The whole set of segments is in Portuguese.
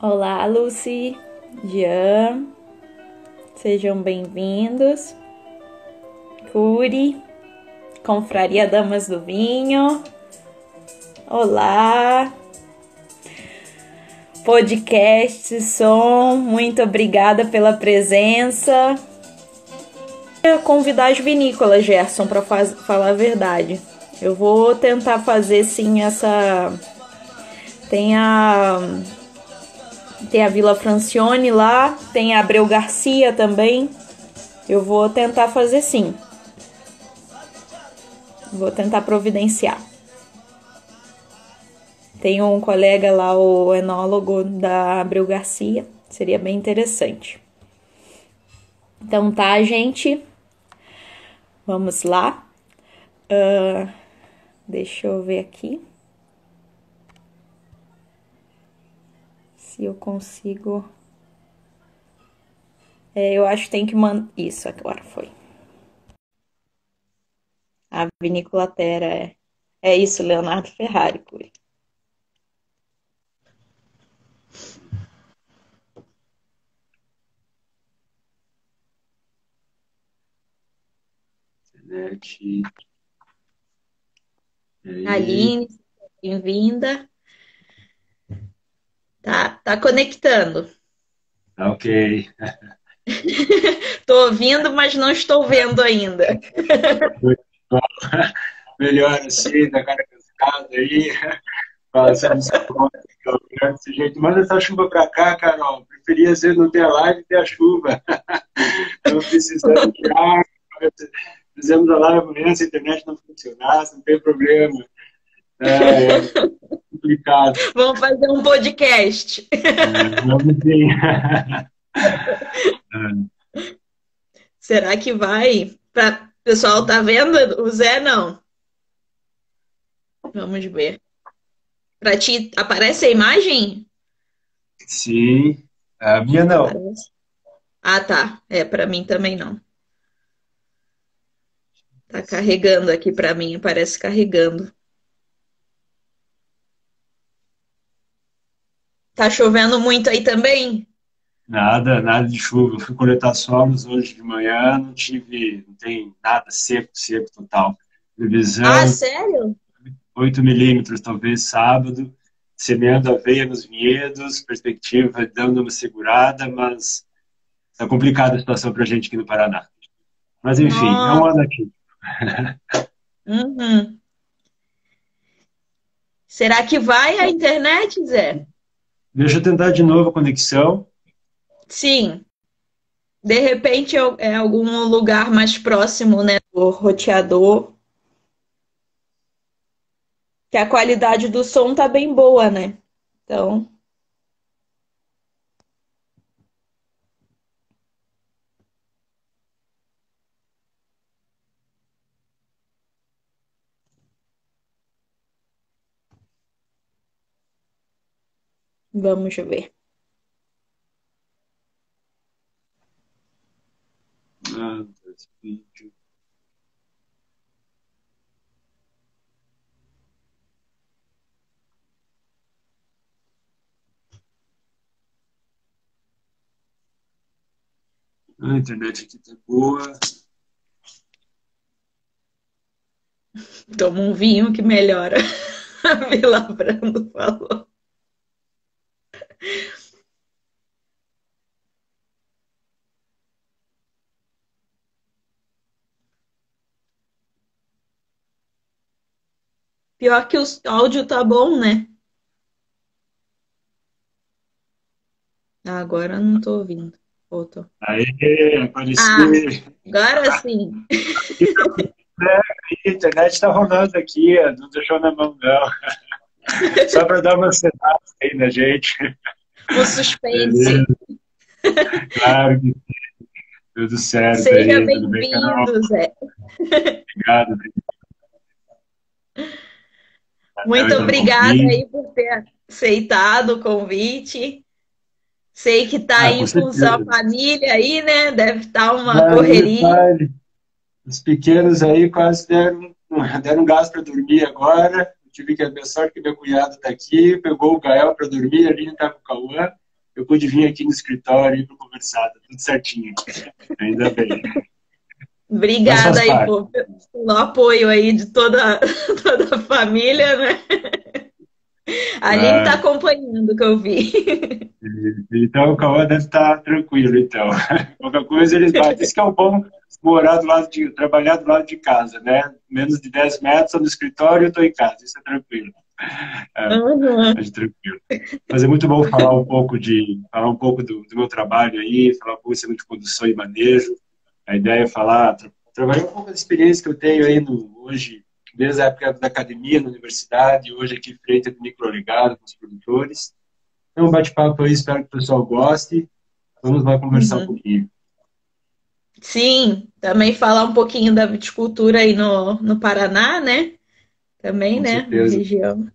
Olá, Lucy, Jean, sejam bem-vindos. Curi, Confraria Damas do Vinho. Olá, podcast, som, muito obrigada pela presença. Convidar as vinícolas, Gerson, para falar a verdade. Eu vou tentar fazer sim essa. Tem a Vila Francione lá, tem a Abreu Garcia também. Eu vou tentar fazer sim. Vou tentar providenciar. Tem um colega lá, o enólogo da Abreu Garcia. Seria bem interessante. Então tá, gente. Vamos lá. Deixa eu ver aqui. Se eu consigo... eu acho que tem que mandar... Isso, agora foi. A Vinícola Terra é isso, Leonardo Ferrari. Curi. Aline, bem-vinda. Tá conectando. Ok. Tô ouvindo, mas não estou vendo ainda. Muito bom. Melhor assim, da cara cascada aí, passando essa conta, desse jeito. Manda essa chuva pra cá, Carol. Preferia ser não ter a live e ter a chuva. Estamos precisando de água. Fizemos a live amanhã, se a internet não funcionasse, não tem problema. É complicado. Vamos fazer um podcast. Vamos sim. Será que vai? Pessoal, tá vendo? O Zé não. Vamos ver. Para ti, aparece a imagem? Sim. A minha não. Aparece. Ah, tá. Para mim também não. Tá carregando aqui para mim, parece carregando. Tá chovendo muito aí também? Nada de chuva. Eu fui coletar solos hoje de manhã, não tem nada seco total. Ah, Previsão, sério? 8 milímetros, talvez sábado, semeando aveia nos vinhedos, perspectiva dando uma segurada, mas está complicada a situação para a gente aqui no Paraná. Mas enfim, é um Nossa. ano aqui. Uhum. Será que vai a internet, Zé? Deixa eu tentar de novo a conexão. Sim. De repente é algum lugar mais próximo, né, do roteador, que a qualidade do som tá bem boa, né? Então, vamos ver. Vídeo. A internet aqui tá boa. Toma um vinho que melhora. A Vila Brando falou. Pior que o áudio tá bom, né? Ah, agora eu não tô ouvindo. Voltou. Aê, apareci. Ah, agora sim. A internet está rolando aqui, não deixou na mão, não. Só para dar uma ansiedade aí na gente. O suspense. Beleza, claro que tudo certo Seja aí, tudo bem, Carol? bem-vindo, Zé. Obrigado, Muito pelo obrigada convite. aí por ter aceitado o convite. Sei que tá Ah, em com função da certeza. família aí, né? Deve estar uma Nem me correria. fale. Os pequenos aí quase deram gás para dormir agora. Eu tive que a sorte que meu cunhado está aqui, pegou o Gael para dormir, ali está com o Cauã. eu pude vir aqui no escritório para conversar, tá tudo certinho. Ainda bem. Obrigada aí pelo apoio aí de toda, toda a família, né? A Aline está acompanhando o que eu vi. Então o Cauã deve estar tranquilo, então. Qualquer coisa eles batem. Isso que é o bom morar do lado de, trabalhar do lado de casa, né? Menos de 10 metros, estou no escritório e estou em casa. Isso é tranquilo. É tranquilo. Mas é muito bom falar um pouco do meu trabalho aí, falar um pouco de de condução e manejo. A ideia é trabalhar um pouco da experiência que eu tenho aí hoje, desde a época da academia, na universidade, hoje aqui frente ao microlegado com os produtores. É um bate-papo aí, espero que o pessoal goste. Vamos lá conversar um pouquinho. Sim, também falar um pouquinho da viticultura aí no Paraná, né? Também, Com né? Na certeza. região.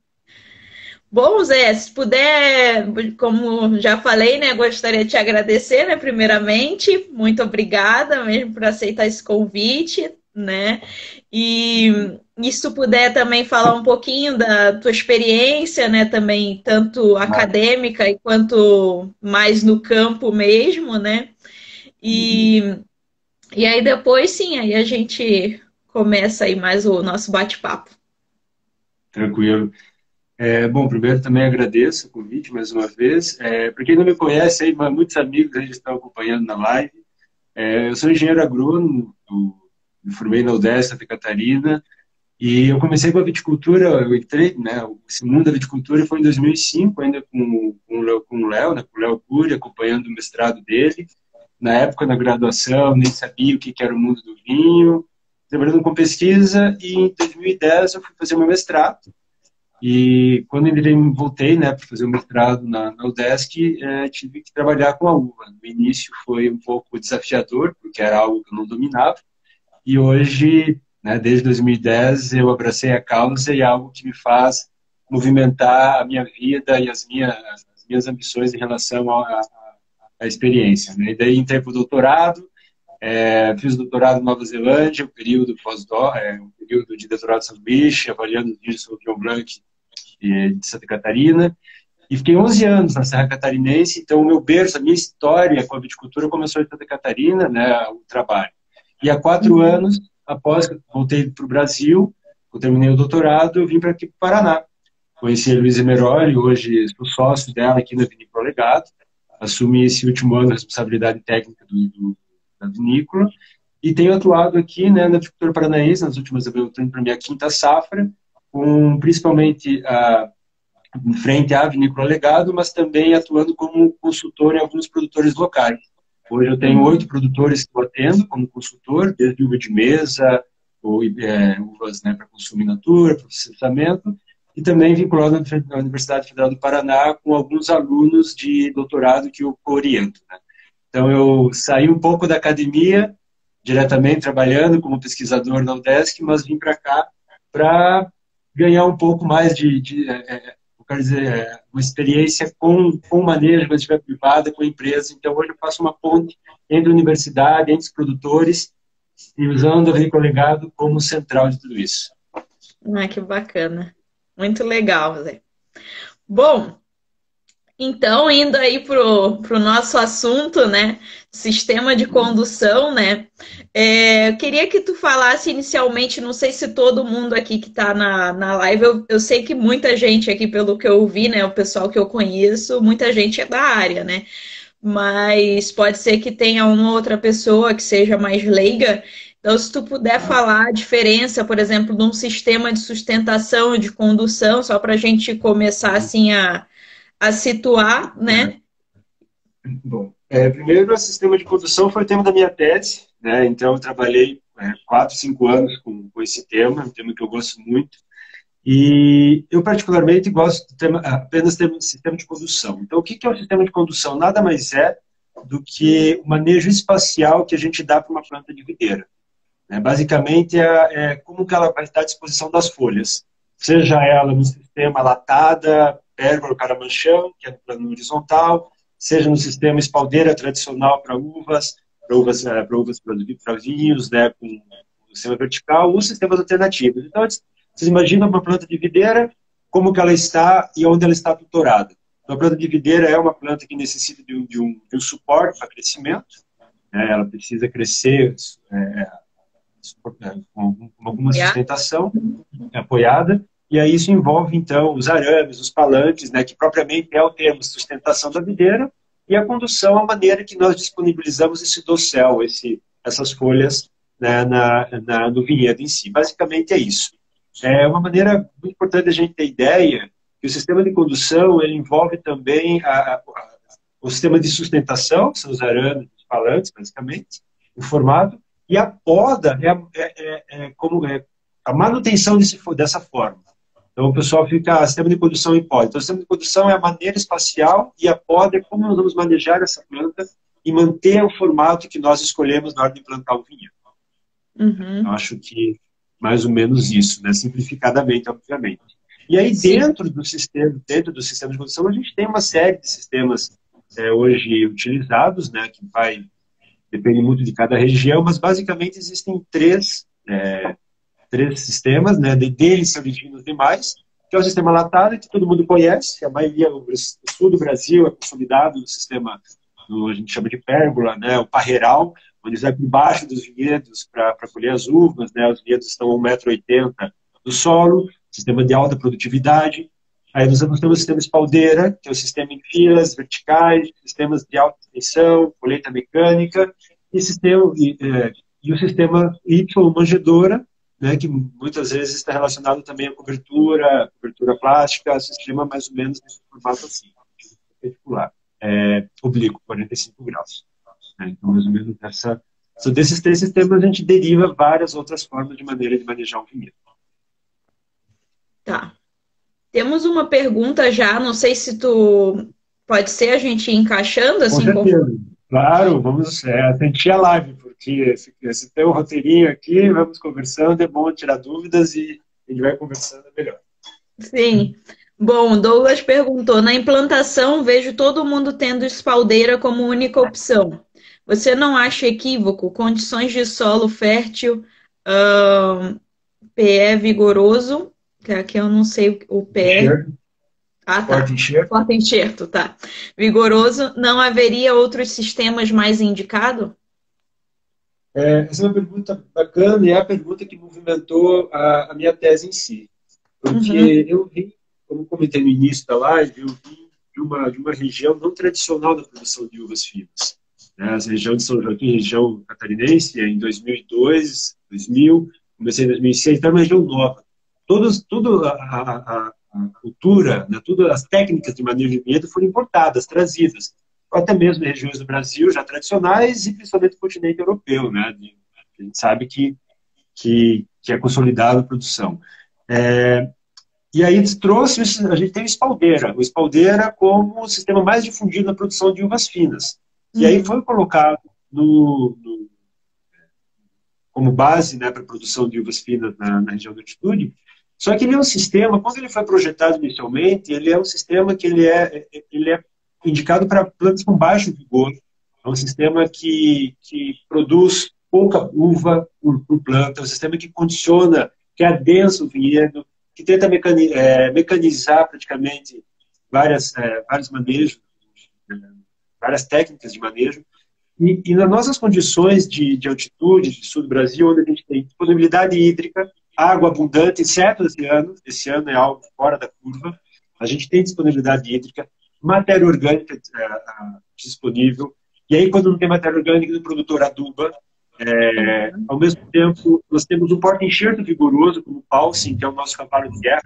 Bom, Zé, se puder, como já falei, né, gostaria de te agradecer, né, primeiramente, muito obrigada mesmo por aceitar esse convite, né, e se tu puder também falar um pouquinho da tua experiência, né, também tanto acadêmica quanto mais no campo mesmo, né, e, e aí depois, sim, aí a gente começa aí mais o nosso bate-papo. Tranquilo. Bom, primeiro também agradeço o convite mais uma vez. Para quem não me conhece, aí, muitos amigos aí estão acompanhando na live. Eu sou engenheiro agrônomo, me formei na UDESC, Santa Catarina, e eu comecei com a viticultura, eu entrei, né, esse mundo da viticultura foi em 2005, ainda com o Léo, né, com o Léo Cury, acompanhando o mestrado dele. Na época, na graduação, nem sabia o que era o mundo do vinho, trabalhando com pesquisa, e em 2010 eu fui fazer meu mestrado. E quando voltei, né, para fazer o mestrado na UDESC, tive que trabalhar com a uva. No início foi um pouco desafiador, porque era algo que eu não dominava. E hoje, né, desde 2010, eu abracei a causa e é algo que me faz movimentar a minha vida e as minhas ambições em relação à experiência. Né? E daí entrei para o doutorado, fiz o doutorado em Nova Zelândia, o período um período de doutorado de sanduíche, avaliando os vinhos sobre Sauvignon Blanc de Santa Catarina, e fiquei 11 anos na Serra Catarinense, então o meu berço, a minha história com a viticultura começou em Santa Catarina, né, o trabalho. E há 4 anos, após que eu voltei para o Brasil, eu terminei o doutorado, eu vim para aqui para o Paraná. Conheci a Luísa Meroli, hoje sou sócio dela aqui na Vinícola Legado, assumi esse último ano a responsabilidade técnica da vinícola, e tenho atuado aqui, né, na viticultura paranaense, nas últimas, eu estou indo para a minha 5ª safra, principalmente em frente à Vinícola Legado, mas também atuando como consultor em alguns produtores locais. Hoje eu tenho 8 produtores que eu atendo como consultor, desde uva de mesa, uvas, né, para consumo in natura, para processamento, e também vinculado à Universidade Federal do Paraná com alguns alunos de doutorado que eu oriento. Né? Então eu saí um pouco da academia, diretamente trabalhando como pesquisador na UDESC, mas vim para cá para ganhar um pouco mais eu quero dizer, uma experiência com manejo, quando estiver privada, com a empresa. Então, hoje eu faço uma ponte entre a universidade, entre os produtores, e usando o Vinícola Legado como central de tudo isso. Que bacana. Muito legal, Zé. Bom, então, indo aí pro nosso assunto, né? Sistema de condução, né? Eu queria que tu falasse inicialmente, não sei se todo mundo aqui que está na live, eu sei que muita gente aqui, pelo que eu vi, né? O pessoal que eu conheço, muita gente é da área, né? Mas pode ser que tenha uma outra pessoa que seja mais leiga. Então, se tu puder falar a diferença, por exemplo, de um sistema de sustentação e de condução, só para a gente começar assim a situar, né? Bom, primeiro, o sistema de condução foi o tema da minha tese, né? Então, eu trabalhei 4, 5 anos com esse tema, um tema que eu gosto muito. E eu, particularmente, gosto apenas do sistema de condução. Então, o que é o sistema de condução? Nada mais é do que o manejo espacial que a gente dá para uma planta de videira. Basicamente, como que ela vai estar à disposição das folhas. Seja ela no sistema latada, pérgola, caramanchão, que é no plano horizontal, seja no sistema espaldeira tradicional para uvas para vinhos, né, com o sistema vertical, ou sistemas alternativos. Então, vocês imaginam uma planta de videira, como que ela está e onde ela está tutorada. Então, a planta de videira é uma planta que necessita de um suporte para crescimento, né? Ela precisa crescer com alguma Apoiar? sustentação apoiada, e aí isso envolve, então, os arames, os palanques, né, que propriamente é o termo sustentação da videira, e a condução é a maneira que nós disponibilizamos esse dossel, essas folhas, né, no vinhedo em si. Basicamente é isso. É uma maneira muito importante da gente ter ideia que o sistema de condução ele envolve também o sistema de sustentação, que são os arames, os palanques, basicamente, o formato, e a poda como a manutenção dessa forma. Então, o pessoal fica, sistema de condução e poda. Então, o sistema de condução é a maneira espacial e a poda é como nós vamos manejar essa planta e manter o formato que nós escolhemos na hora de plantar o vinhedo. Eu acho que mais ou menos isso, né? Simplificadamente, obviamente. E aí, dentro do sistema de condução, a gente tem uma série de sistemas hoje utilizados, né? Que depende muito de cada região, mas basicamente existem três sistemas, né? Deles se originam os demais, que é o sistema latado, que todo mundo conhece, a maioria, o sul do Brasil é consolidado no sistema, a gente chama de pérgola, né? O parreiral, onde vai por baixo dos vinhedos para colher as uvas, né? Os vinhedos estão a 1,80 m do solo, sistema de alta produtividade. Aí nós temos o sistema espaldeira, que é o sistema em filas verticais, sistemas de alta extensão, colheita mecânica, e o sistema Y manjedoura, né, que muitas vezes está relacionado também à cobertura plástica, sistema mais ou menos nesse formato assim, reticular, oblíquo, 45 graus. Então, mais ou menos desses três sistemas a gente deriva várias outras formas de maneira de manejar um vinhedo. Tá. Temos uma pergunta já, não sei se pode ser a gente ir encaixando assim. Com certeza. Claro, vamos assistir a live, porque se tem um roteirinho aqui, vamos conversando, é bom tirar dúvidas e a gente vai conversando melhor. Sim. Bom, Douglas perguntou, na implantação vejo todo mundo tendo espaldeira como única opção. Você não acha equívoco? Condições de solo fértil, PE vigoroso, que aqui eu não sei o PE. Enxerto. Ah, tá. Porta enxerto, tá. Vigoroso, não haveria outros sistemas mais indicados? Essa é uma pergunta bacana e é a pergunta que movimentou a minha tese em si. Porque eu vim, como comentei no início da live, eu vim de uma região não tradicional da produção de uvas finas. Essa região de São Joaquim, região catarinense, em 2002, 2000, comecei em 2006, então é uma região nova. Toda a cultura, né, todas as técnicas de manejo de vinhedo foram importadas, trazidas, até mesmo em regiões do Brasil já tradicionais e principalmente no continente europeu, né, a gente sabe que é consolidado a produção. E aí a gente tem o espaldeira como o sistema mais difundido na produção de uvas finas. E aí foi colocado como base, né, para a produção de uvas finas na região da altitude. Só que ele é um sistema, quando ele foi projetado inicialmente, ele é um sistema que ele é indicado para plantas com baixo vigor. É um sistema que produz pouca uva por planta, é um sistema que condiciona, que adensa o vinhedo, que tenta mecanizar praticamente vários manejos, várias técnicas de manejo. E nas nossas condições de altitude, de sul do Brasil, onde a gente tem disponibilidade hídrica, água abundante, exceto esse ano é algo fora da curva, a gente tem disponibilidade hídrica, matéria orgânica disponível, e aí quando não tem matéria orgânica, o produtor aduba. Ao mesmo tempo, nós temos um porta-enxerto vigoroso, como o Paulsen, que é o nosso camparo de guerra.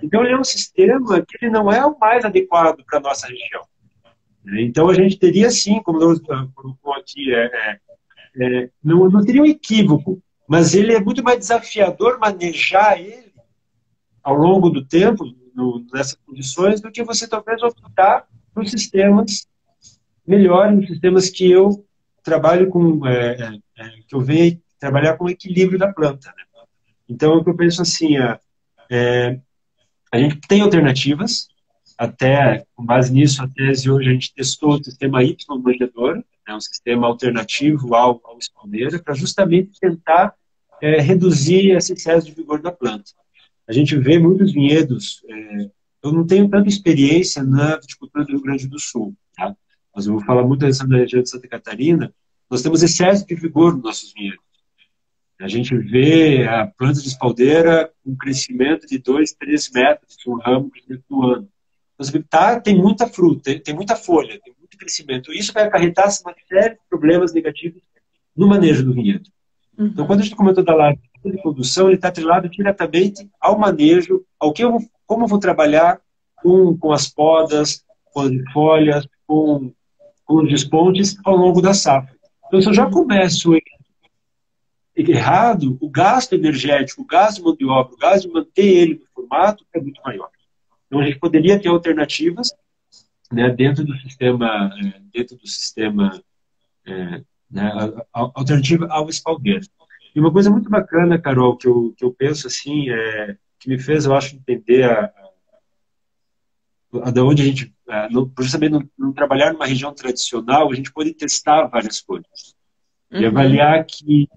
Então, ele é um sistema que ele não é o mais adequado para a nossa região. Então, a gente teria, sim, como nós colocou aqui, não teria um equívoco, mas ele é muito mais desafiador manejar ele ao longo do tempo, nessas condições, do que você talvez optar por sistemas melhores, sistemas que eu trabalho com, que eu venho trabalhar com o equilíbrio da planta. Né? Então, o que eu penso assim, a gente tem alternativas, até, com base nisso, a tese hoje a gente testou o sistema Y manjedoura, um sistema alternativo ao espaldeira, para justamente tentar reduzir esse excesso de vigor da planta. A gente vê muitos vinhedos eu não tenho tanta experiência na viticultura do Rio Grande do Sul, tá? Mas eu vou falar muito da região de Santa Catarina. Nós temos excesso de vigor nos nossos vinhedos. A gente vê a planta de espaldeira com um crescimento de 2, 3 metros, um ramo no ano. Então, você vê, tá, tem muita fruta, tem muita folha, tem muito crescimento. Isso vai acarretar uma série de problemas negativos no manejo do vinhedo. Então, quando a gente comentou da live de produção, ele está atrelado diretamente ao manejo, como eu vou trabalhar com as podas, com as folhas, com os despontes ao longo da safra. Então, se eu já começo errado, o gasto energético, o gasto de mão de obra, o gasto de manter ele no formato é muito maior. Então, a gente poderia ter alternativas, né, dentro do sistema, né, alternativa ao espaldeiro. E uma coisa muito bacana, Carol, que eu penso assim, que me fez, eu acho, entender de onde a gente, justamente não trabalhar numa região tradicional, a gente pode testar várias coisas. E avaliar que,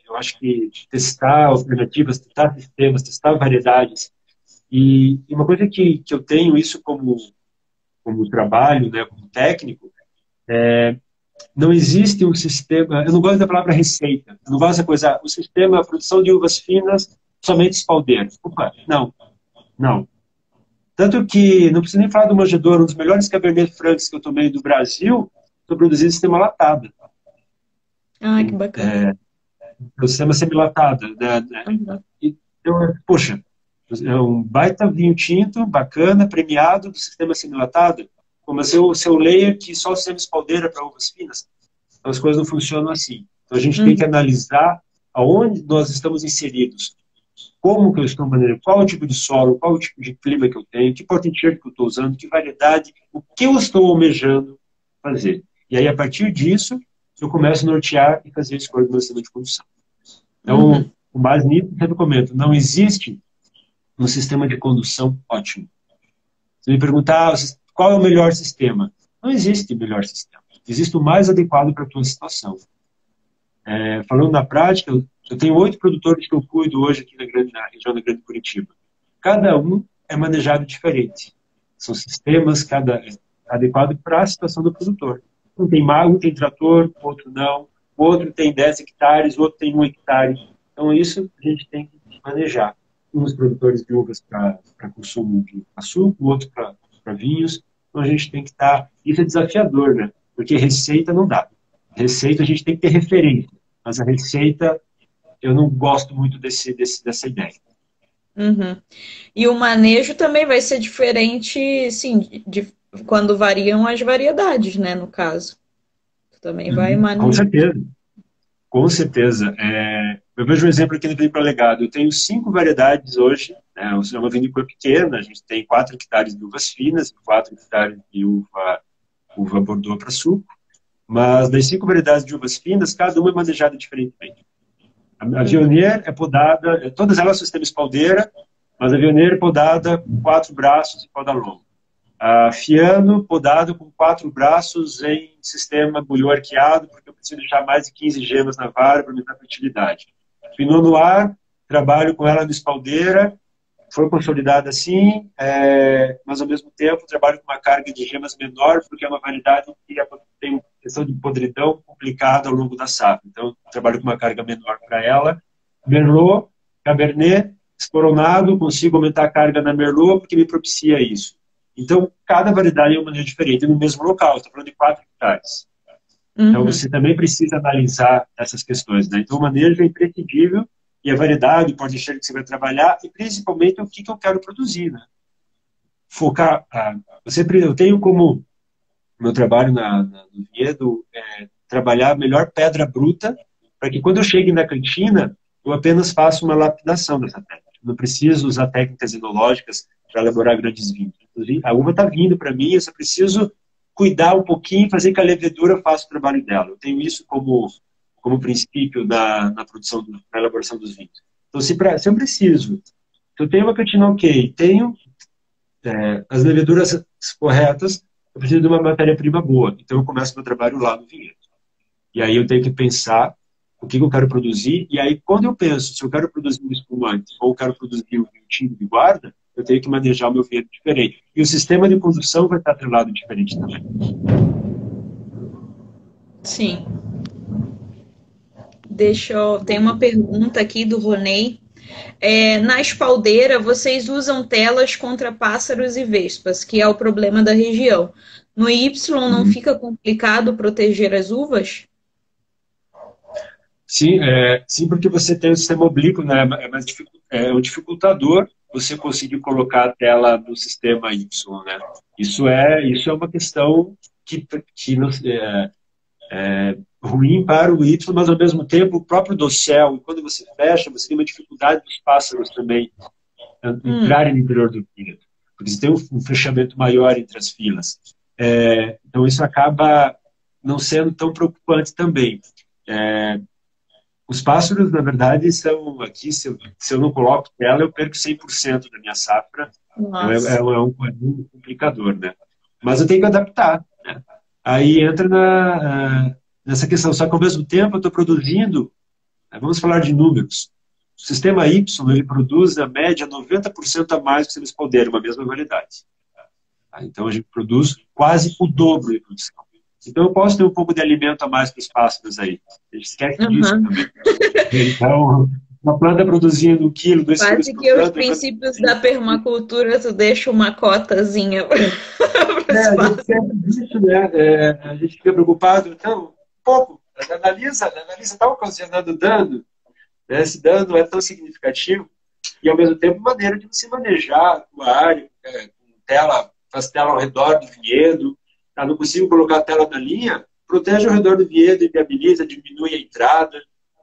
eu acho que testar alternativas, testar sistemas, testar variedades. E uma coisa que eu tenho isso como trabalho, né, como técnico, não existe um sistema, eu não gosto da palavra receita, eu não gosto dessa coisa, o sistema, a produção de uvas finas, somente espaldeiros. Opa, não. Tanto que, não preciso nem falar do manjedouro, um dos melhores Cabernet Francs que eu tomei do Brasil, estou produzindo em sistema latado. Ah, que bacana. O sistema semilatado. Né? Então, poxa, é um baita vinho tinto, bacana, premiado do sistema semilatado. Mas se eu leio que só o sistema espaldeira para uvas finas, as coisas não funcionam assim. Então, a gente tem que analisar aonde nós estamos inseridos, como que eu estou manejando, qual o tipo de solo, qual o tipo de clima que eu tenho, que porta-enxerto que eu estou usando, que variedade, o que eu estou almejando fazer. E aí, a partir disso, eu começo a nortear e fazer a escolha do meu sistema de condução. Então, com base nisso, eu sempre comento, não existe um sistema de condução ótimo. Se me perguntar qual é o melhor sistema, não existe melhor sistema. Existe o mais adequado para a tua situação. Falando na prática, eu tenho 8 produtores que eu cuido hoje aqui na região da Grande Curitiba. Cada um é manejado diferente. São sistemas adequados para a situação do produtor. Um tem mago, tem trator, outro não. O outro tem 10 hectares, o outro tem 1 hectare. Então, isso a gente tem que manejar. Uns produtores de uvas para consumo de açúcar, outros para vinhos. Então, a gente tem que estar... Isso é desafiador, né? Porque receita não dá. Receita a gente tem que ter referência. Mas a receita, eu não gosto muito dessa ideia. E o manejo também vai ser diferente, sim, quando variam as variedades, né, no caso. Também vai manejar. Com certeza. Com certeza. Eu vejo um exemplo aqui no Vinícola Legado. Eu tenho 5 variedades hoje. Né? É uma vinícola pequena. A gente tem 4 hectares de uvas finas, 4 hectares de uva Bordeaux para suco. Mas das 5 variedades de uvas finas, cada uma é manejada diferentemente. A Viognier é podada, todas elas são sistema espaldeira, mas a Viognier é podada com 4 braços e poda longa. A Fiano, podado com 4 braços em sistema bulhão arqueado, porque eu preciso deixar mais de 15 gemas na vara para aumentar a fertilidade. Pinot Noir, trabalho com ela no espaldeira, foi consolidada assim, mas ao mesmo tempo trabalho com uma carga de gemas menor, porque é uma variedade que tem uma questão de podridão complicada ao longo da safra. Então, trabalho com uma carga menor para ela. Merlot, Cabernet, esporonado, consigo aumentar a carga na Merlot, porque me propicia isso. Então, cada variedade é uma maneira diferente, no mesmo local, estou falando de 4 hectares. Então, você também precisa analisar essas questões. Né? Então, o manejo é imprescindível, e a variedade, o porta-enxerto que você vai trabalhar, e principalmente o que eu quero produzir. Né? Focar. Eu tenho como meu trabalho no vinhedo trabalhar a melhor pedra bruta, para que quando eu chegue na cantina, eu apenas faça uma lapidação dessa pedra. Não preciso usar técnicas enológicas para elaborar grandes vinhos. A uva está vindo para mim, eu só preciso cuidar um pouquinho, fazer que a levedura faça o trabalho dela. Eu tenho isso como princípio na produção, na elaboração dos vinhos. Então, se eu preciso, se eu tenho uma cantina ok, tenho as leveduras corretas, eu preciso de uma matéria-prima boa. Então, eu começo meu trabalho lá no vinhedo. E aí eu tenho que pensar o que eu quero produzir, e aí quando eu penso se eu quero produzir um espumante ou eu quero produzir um vinho tinto de guarda, eu tenho que manejar o meu vento diferente. E o sistema de condução vai estar atrelado diferente também. Sim. Tem uma pergunta aqui do Ronei. Na espaldeira, vocês usam telas contra pássaros e vespas, que é o problema da região. No Y não fica complicado proteger as uvas? Sim, sim, porque você tem o sistema oblíquo, né? É um dificultador você conseguir colocar a tela no sistema Y, né? Isso é uma questão que ruim para o Y, mas ao mesmo tempo o próprio dossel, e quando você fecha, você tem uma dificuldade dos pássaros também entrarem no interior do vidro, porque você tem um fechamento maior entre as filas. Então isso acaba não sendo tão preocupante também. Os pássaros, na verdade, são aqui, se eu não coloco tela, eu perco 100% da minha safra. Então é um complicador, né? Mas eu tenho que adaptar, né? Aí entra nessa questão. Só que, ao mesmo tempo, eu estou produzindo, vamos falar de números. O sistema Y, ele produz, na média, 90% a mais que se eles puderem, uma mesma variedade. Então, a gente produz quase o dobro de produção. Então, eu posso ter um pouco de alimento a mais para os pássaros aí. A gente esquece disso também. Então, uma planta produzindo 1 quilo, 2 quilos por planta... Quase que os princípios da permacultura, tu deixa uma cotazinha para os pássaros. Disso, né? A gente fica preocupado. Então, um pouco. Analisa está ocasionando dano. Né? Esse dano é tão significativo e, ao mesmo tempo, maneira de você manejar a área, faz tela ao redor do vinhedo. Não consigo colocar a tela na linha, protege ao redor do vinhedo, viabiliza, diminui a entrada,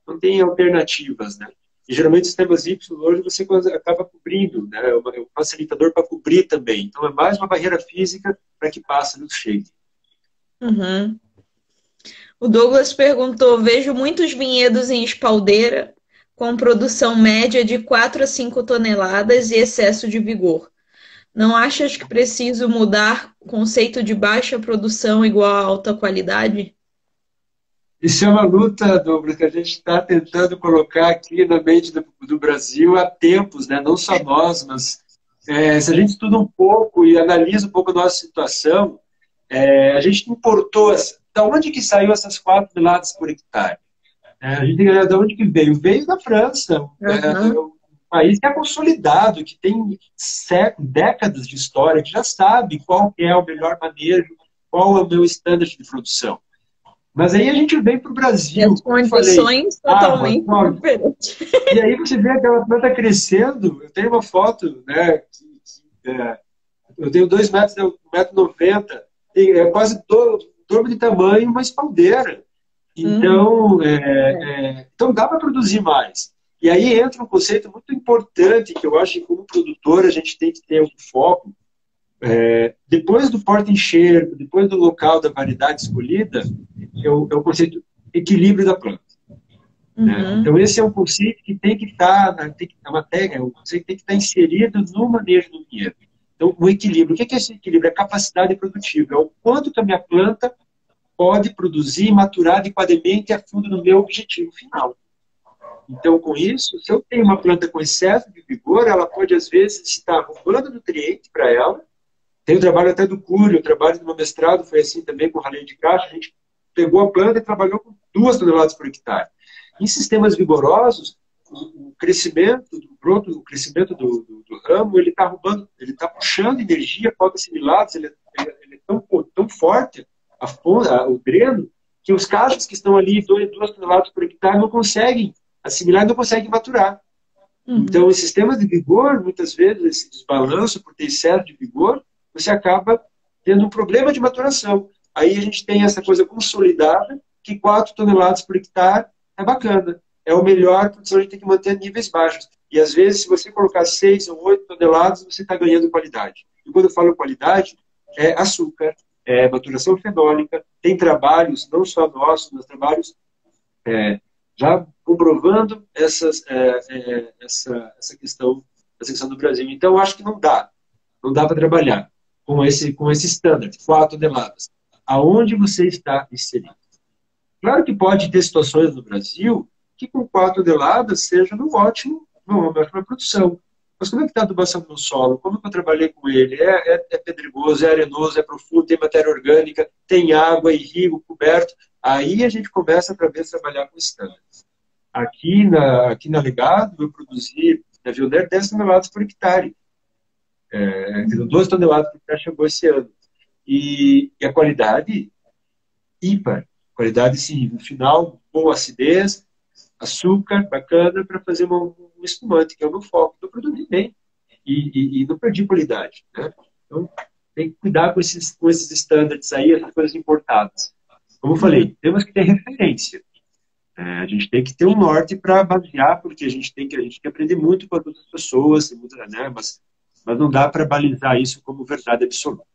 não tem alternativas, né? E geralmente os sistemas Y hoje você acaba cobrindo, né? É um facilitador para cobrir também. Então é mais uma barreira física para que pássaros cheguem. O Douglas perguntou: vejo muitos vinhedos em espaldeira com produção média de 4 a 5 toneladas e excesso de vigor. Não achas que preciso mudar o conceito de baixa produção igual a alta qualidade? Isso é uma luta, Douglas, que a gente está tentando colocar aqui na mente do Brasil há tempos, né? Não só nós, mas se a gente estuda um pouco e analisa um pouco a nossa situação, a gente importou... Da onde que saiu essas 4 toneladas por hectare? A gente tem que olhar de onde que veio. Veio da França, país que é consolidado, que tem séculos, décadas de história, que já sabe qual é o melhor manejo, qual é o meu standard de produção. Mas aí a gente vem para o Brasil. As condições totalmente diferentes. E aí você vê aquela planta crescendo. Eu tenho uma foto, né? Eu tenho 2 metros, 1,90 m, é quase dobro de tamanho, uma espaldeira. Então, então dá para produzir mais. E aí entra um conceito muito importante que eu acho que, como produtor, a gente tem que ter um foco. Depois do porta-enxergo, depois do local da variedade escolhida, é o conceito equilíbrio da planta. Né? Então, esse é um conceito que tem que estar, um conceito que tem que estar inserido no manejo do vinhedo. Então, o equilíbrio. O que é esse equilíbrio? É a capacidade produtiva. É o quanto que a minha planta pode produzir e maturar adequadamente a fundo no meu objetivo final. Então, com isso, se eu tenho uma planta com excesso de vigor, ela pode, às vezes, estar roubando nutriente para ela. Tem o trabalho até do Cury, o trabalho do meu mestrado foi assim também, com raleio de caixa. A gente pegou a planta e trabalhou com 2 toneladas por hectare. Em sistemas vigorosos, o crescimento do broto, o crescimento do ramo, ele está roubando, ele está puxando energia para assimilados, ele é tão forte, o dreno, que os cachos que estão ali, 2 toneladas por hectare, não conseguem assimilar e não conseguem maturar. Então, em sistemas de vigor, muitas vezes, esse desbalanço, por ter excesso de vigor, você acaba tendo um problema de maturação. Aí a gente tem essa coisa consolidada, que 4 toneladas por hectare é bacana. É o melhor, a produção a gente tem que manter níveis baixos. E às vezes, se você colocar 6 ou 8 toneladas, você está ganhando qualidade. E quando eu falo qualidade, é açúcar, é maturação fenólica, tem trabalhos, não só nossos, mas trabalhos já comprovando essa questão do Brasil. Então, eu acho que não dá para trabalhar com esse standard, 4 toneladas. Aonde você está inserido? Claro que pode ter situações no Brasil que com 4 toneladas seja uma ótima produção. mas como é que está a adubação no solo? Como que eu trabalhei com ele? É pedregoso, é arenoso, é profundo, tem matéria orgânica, tem água, irrigo, coberto. Aí a gente começa para ver trabalhar com estándares. Aqui na Legado, eu produzi, na Vioneer, 10 toneladas por hectare. 12 toneladas por hectare chegou esse ano. E a qualidade, ímpar. Qualidade, sim, no final, boa acidez, açúcar, bacana, para fazer um espumante, que é o meu foco. Então, produzi bem e não perdi qualidade. Né? Então, tem que cuidar com esses estándares aí, essas coisas importadas. Como eu falei, temos que ter referência. A gente tem que ter um norte para basear, porque a gente tem que aprender muito com as outras pessoas, né? Mas não dá para balizar isso como verdade absoluta.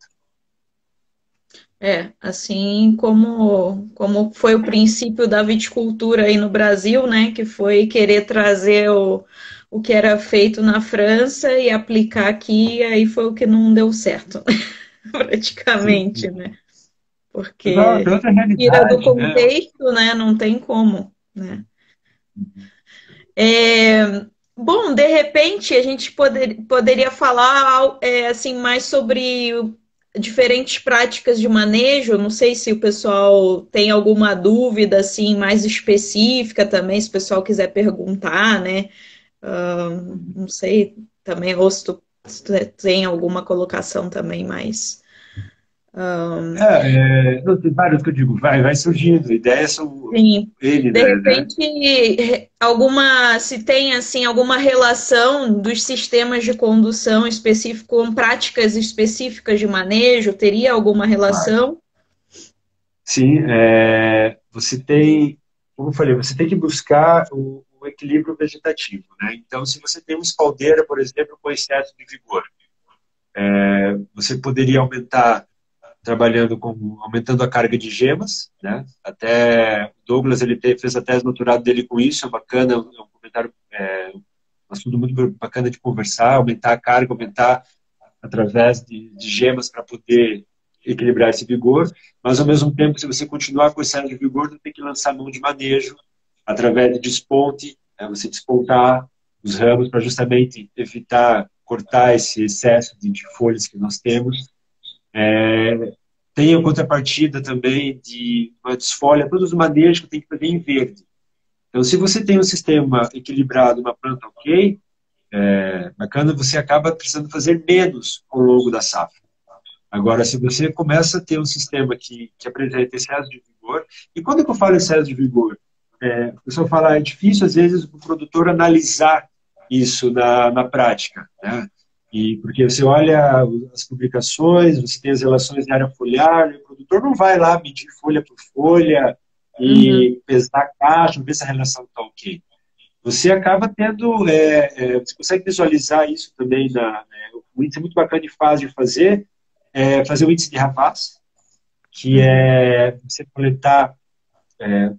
Assim como foi o princípio da viticultura aí no Brasil, né, que foi querer trazer o que era feito na França e aplicar aqui, e aí foi o que não deu certo, Sim. praticamente, né, Tem porque outra tira do realidade, né? contexto, né, não tem como, né. Bom, de repente a gente poderia falar assim mais sobre diferentes práticas de manejo. Não sei se o pessoal tem alguma dúvida assim mais específica também, se o pessoal quiser perguntar, né? Não sei também, ou se tu tem alguma colocação também mais. Não, tem vários que eu digo, vai surgindo, ideias são Sim. ele, De né? repente, se tem assim alguma relação dos sistemas de condução específico com práticas específicas de manejo, teria alguma Claro. relação? Sim, você tem, como eu falei, você tem que buscar o equilíbrio vegetativo, né? Então, se você tem uma espaldeira, por exemplo, com excesso de vigor, você poderia aumentar aumentando a carga de gemas, né? Até o Douglas fez a tese de doutorado dele com isso, é bacana, é um comentário, um assunto muito bacana de conversar, aumentar a carga, aumentar através de gemas para poder equilibrar esse vigor, mas ao mesmo tempo, se você continuar com excesso de vigor, você tem que lançar mão de manejo através de desponte, né? Você despontar os ramos para justamente evitar cortar esse excesso de folhas que nós temos. Tem a contrapartida também de uma desfolha, todos os manejos que tem que fazer em verde. Então, se você tem um sistema equilibrado, uma planta ok, bacana, você acaba precisando fazer menos ao longo da safra. Agora, se você começa a ter um sistema que apresenta excesso de vigor, e quando eu falo excesso de vigor, o pessoal fala, é difícil às vezes o produtor analisar isso na prática, né? E porque você olha as publicações, você tem as relações de área foliar, e o produtor não vai lá medir folha por folha Uhum. e pesar a caixa, ver se a relação está ok. Você acaba tendo, você consegue visualizar isso também, o índice é muito bacana e fácil de fazer o índice de rapaz, que é você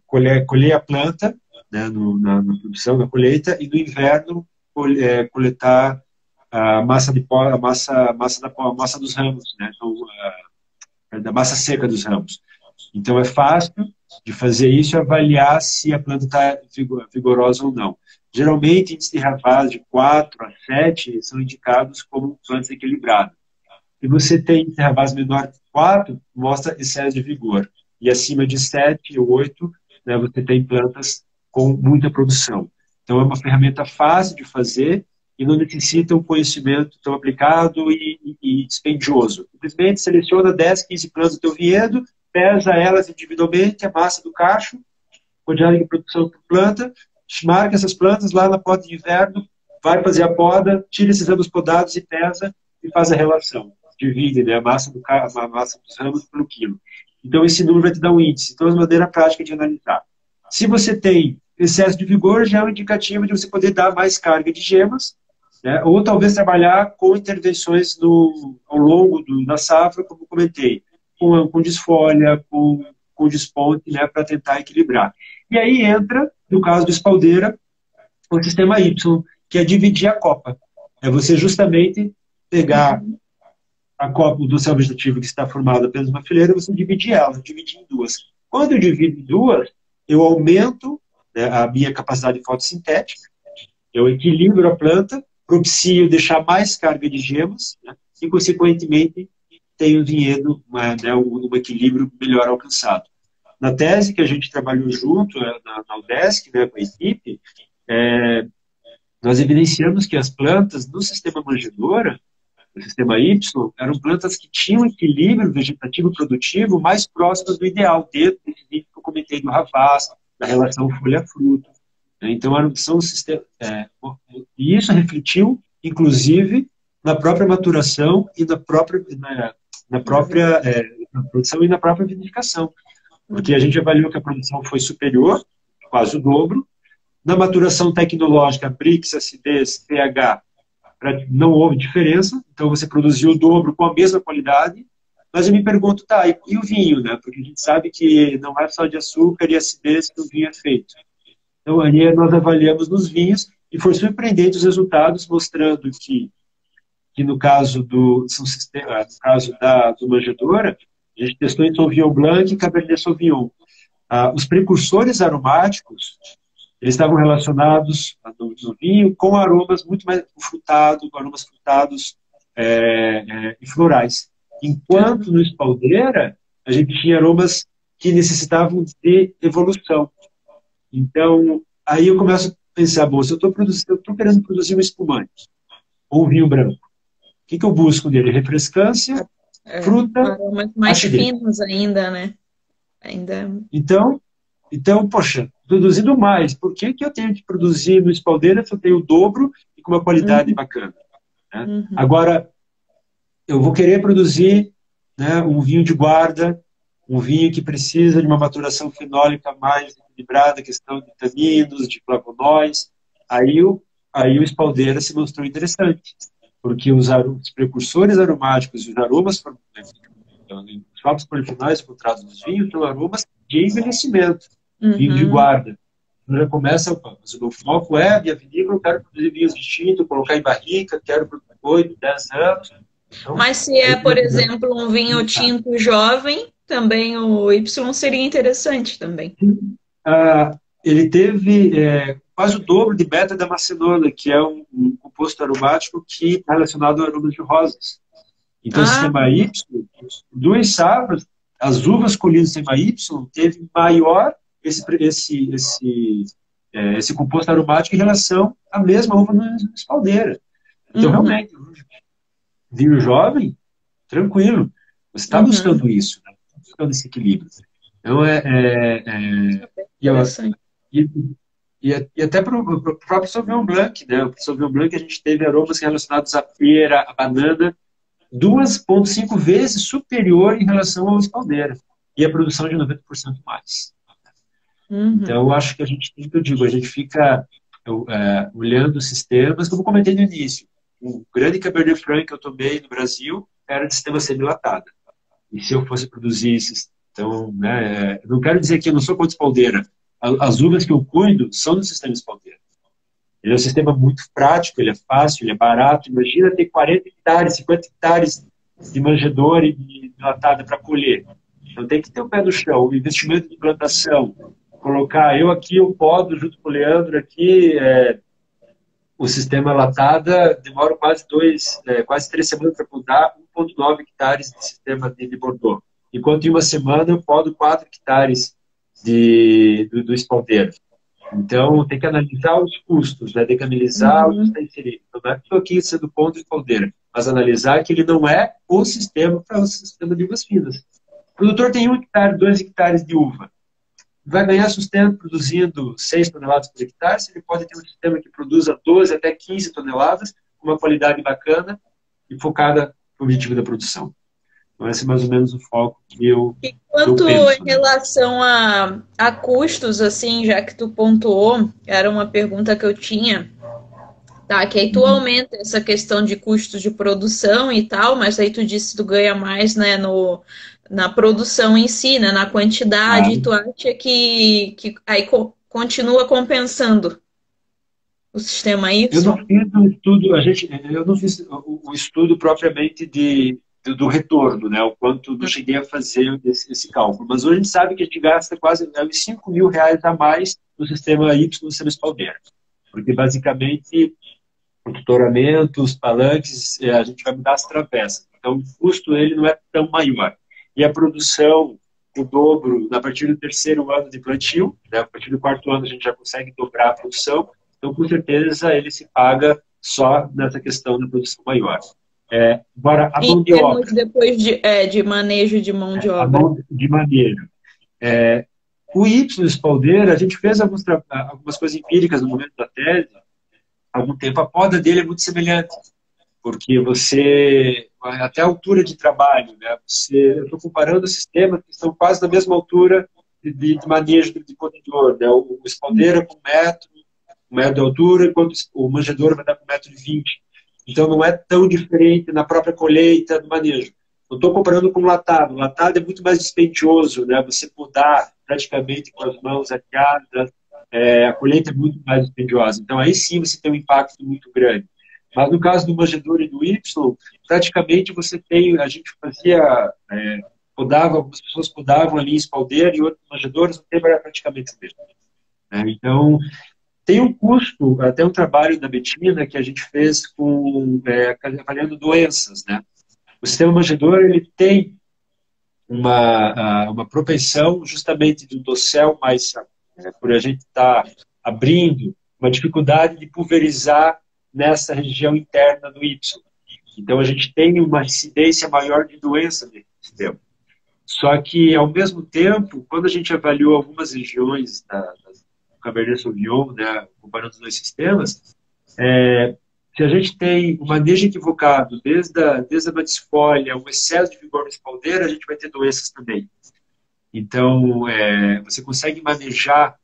colher a planta, né, na produção, na colheita, e no inverno coletar a massa de pó, a massa dos ramos, né, então, da massa seca dos ramos. Então é fácil de fazer isso e avaliar se a planta está vigorosa ou não. Geralmente, índices de Ravaz de 4 a 7 são indicados como plantas equilibradas. Se você tem índice de Ravaz menor que 4, mostra excesso de vigor. E acima de 7 ou 8, né, você tem plantas com muita produção. Então, é uma ferramenta fácil de fazer e não necessita um conhecimento tão aplicado e dispendioso. Simplesmente seleciona 10, 15 plantas do teu vinhedo, pesa elas individualmente, a massa do cacho, quantidade de produção por planta, marca essas plantas lá na poda de inverno, vai fazer a poda, tira esses ramos podados e pesa e faz a relação. Divide, né, a massa dos ramos pelo quilo. Então, esse número vai te dar um índice. Então, é uma maneira prática de analisar. Se você tem excesso de vigor, já é um indicativo de você poder dar mais carga de gemas, né, ou talvez trabalhar com intervenções ao longo da safra, como comentei, com desfolha, com desponte, né, para tentar equilibrar. E aí entra, no caso do espaldeira, o sistema Y, que é dividir a copa. É você justamente pegar a copa do céu vegetativo que está formada apenas uma fileira, você dividir ela, dividir em duas. Quando eu divido em duas, eu aumento, né, a minha capacidade fotossintética, eu equilibro a planta propicia deixar mais carga de gemas, né? E, consequentemente, tem o vinhedo, né, um equilíbrio melhor alcançado. Na tese que a gente trabalhou junto, na UDESC, né, com a equipe, nós evidenciamos que as plantas no sistema manjedoura, no sistema Y, eram plantas que tinham um equilíbrio vegetativo produtivo mais próximo do ideal, dentro desse vídeo que eu comentei do Ravaz, da relação folha-fruto. Então, são sistemas, e isso refletiu, inclusive, na própria maturação e na própria na produção e na própria vinificação. Porque a gente avaliou que a produção foi superior, quase o dobro. Na maturação tecnológica, Brix, acidez, pH, não houve diferença. Então, você produziu o dobro com a mesma qualidade. Mas eu me pergunto, tá, e o vinho, né? Porque a gente sabe que não é só de açúcar e acidez que o vinho é feito. Então, aí nós avaliamos nos vinhos e foi surpreendente os resultados, mostrando que no caso do manjedoura, a gente testou em Sauvignon Blanc e Cabernet Sauvignon. Os precursores aromáticos, eles estavam relacionados no vinho com aromas muito mais frutados, com aromas frutados e florais. Enquanto no espaldeira, a gente tinha aromas que necessitavam de evolução. Então, aí eu começo a pensar, bom, se eu estou querendo produzir um espumante, ou um vinho branco, o que eu busco nele? Refrescância, fruta, aromas mais acidez. finos ainda, né? Então, poxa, produzindo mais, por que eu tenho que produzir no espaldeira se eu tenho o dobro e com uma qualidade bacana? Né? Agora, eu vou querer produzir, né, um vinho de guarda, um vinho que precisa de uma maturação fenólica mais equilibrada, questão de taninos, de flavonoides. Aí o espaldeira se mostrou interessante, porque os precursores aromáticos e os aromas, os próprios polifenóis encontrados nos vinhos, são aromas de envelhecimento, vinho de guarda. Então já começa, mas o meu foco minha vinícola, eu quero produzir vinhos distintos, colocar em barrica, quero por 8, 10 anos. Então, mas se por exemplo, um vinho tinto jovem, também o Y seria interessante também. Ele teve quase o dobro de beta-damascenona, que é um composto aromático que está relacionado a aromas de rosas. Então, o sistema Y, 2 safras, as uvas colhidas no sistema Y teve maior esse composto aromático em relação à mesma uva no espaldeira. Então, realmente, vinho jovem, tranquilo. Você está buscando isso, né? Buscando esse equilíbrio. Então, e até para o próprio Sauvignon Blanc, né? O Sauvignon Blanc a gente teve aromas relacionados à pera, à banana, 2,5 vezes superior em relação ao espaldeira. E a produção de 90% mais. Então, eu acho que a gente fica olhando os sistemas, como eu comentei no início. O grande Cabernet Franc que eu tomei no Brasil era de sistema semilatado. E se eu fosse produzir esses... Então, né, não quero dizer que eu não sou contra espaldeira. As uvas que eu cuido são do sistema espaldeira. Ele é um sistema muito prático, ele é fácil, ele é barato. Imagina ter 40 hectares, 50 hectares de manjedoura e de latada para colher. Então tem que ter o pé no chão, o investimento de plantação. Colocar eu aqui, eu podo, junto com o Leandro aqui, o sistema latada demora quase 3 semanas para podar 1,9 hectares de sistema de Bordeaux. Enquanto em uma semana eu podo 4 hectares do espaldeiro. Então, tem que analisar os custos, né? Tem que analisar o que está inserido. Então, não é que estou aqui sendo contra o espaldeiro, mas analisar que ele não é o sistema para o sistema de uvas finas. O produtor tem 1 hectare, 2 hectares de uva. Vai ganhar sustento produzindo 6 toneladas por hectare, se ele pode ter um sistema que produza 12 até 15 toneladas, com uma qualidade bacana e focada no objetivo da produção. Então, esse é mais ou menos o foco que eu E quanto penso, em relação a custos, assim, já que tu pontuou, era uma pergunta que eu tinha, tá? Que aí tu aumenta essa questão de custos de produção e tal, mas aí tu disse que tu ganha mais, né, na produção em si, né, na quantidade, e tu acha que aí continua compensando o sistema Y? Eu não fiz um estudo, eu não fiz o estudo propriamente do retorno, né? O quanto não cheguei a fazer esse cálculo. Mas hoje a gente sabe que a gente gasta quase uns 5 mil reais a mais no sistema Y, no sistema espaldeira. Porque basicamente o tutoramento, os palanques, a gente vai mudar as travessas. Então, o custo ele não é tão maior. E a produção, o dobro, a partir do terceiro ano de plantio, né? A partir do quarto ano a gente já consegue dobrar a produção. Então, com certeza, ele se paga só nessa questão da produção maior. Agora, a Em mão de obra. termos depois de manejo de mão de A obra. mão de manejo. O Y espaldeira, a gente fez algumas coisas empíricas no momento da tese. Há algum tempo, a poda dele é muito semelhante, porque você, até a altura de trabalho, né? Eu estou comparando sistemas que estão quase na mesma altura de manejo de podador, né? O espaldeira com 1 metro de altura, enquanto o manjedor vai dar com 1,20 m. Então, não é tão diferente na própria colheita do manejo. Não estou comparando com o latado. O latado é muito mais dispendioso, né? Você podar praticamente com as mãos ateadas, a colheita é muito mais dispendiosa. Então, aí sim você tem um impacto muito grande. Mas no caso do manjedor e do Y, praticamente a gente fazia, algumas pessoas podavam ali em espaldeira e outros manjedores, o tempo era praticamente o mesmo. Né? Então, tem um custo, até um trabalho da Betina que a gente fez avaliando doenças, né? O sistema manjedor, ele tem uma propensão justamente do dossel, mas por a gente estar abrindo, uma dificuldade de pulverizar nessa região interna do Y. Então, a gente tem uma incidência maior de doença nesse sistema. Só que, ao mesmo tempo, quando a gente avaliou algumas regiões do Cabernet Sauvignon, né, comparando os dois sistemas, se a gente tem o manejo equivocado, desde a batisfolha, o excesso de vigor no espaldeira, a gente vai ter doenças também. Então, você consegue manejar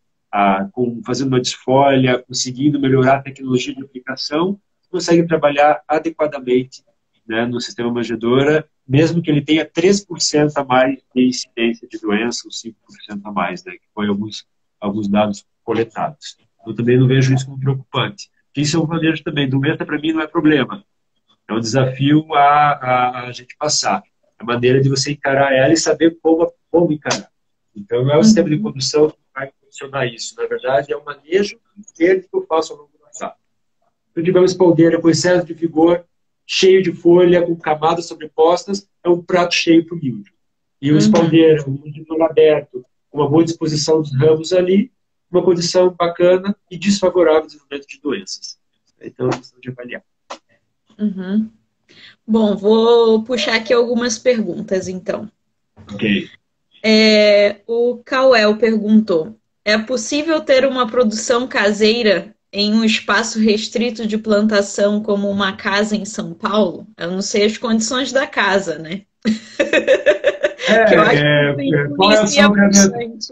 fazendo uma desfolha, conseguindo melhorar a tecnologia de aplicação, consegue trabalhar adequadamente, né, no sistema manjedoura, mesmo que ele tenha 3% a mais de incidência de doença, ou 5% a mais, né, que foi alguns dados coletados. Eu também não vejo isso como preocupante. Isso é um manejo também. Doença, para mim, não é problema. É um desafio a gente passar. A maneira de você encarar ela e saber como encarar. Então, não é o sistema de condução que vai funcionar isso. Na verdade, é o manejo inteiro que eu faço ao longo do safra. Se eu tiver uma espaldeira com excesso de vigor, cheio de folha, com camadas sobrepostas, é um prato cheio para o milho. E o espaldeira, um manjedor aberto, com uma boa disposição dos ramos ali, uma condição bacana e desfavorável ao desenvolvimento de doenças. Então, é questão de avaliar. Bom, vou puxar aqui algumas perguntas, então. Ok. O Cauel perguntou: é possível ter uma produção caseira em um espaço restrito de plantação como uma casa em São Paulo? Eu não sei as condições da casa, né? Que eu acho que isso qual é o seu bastante.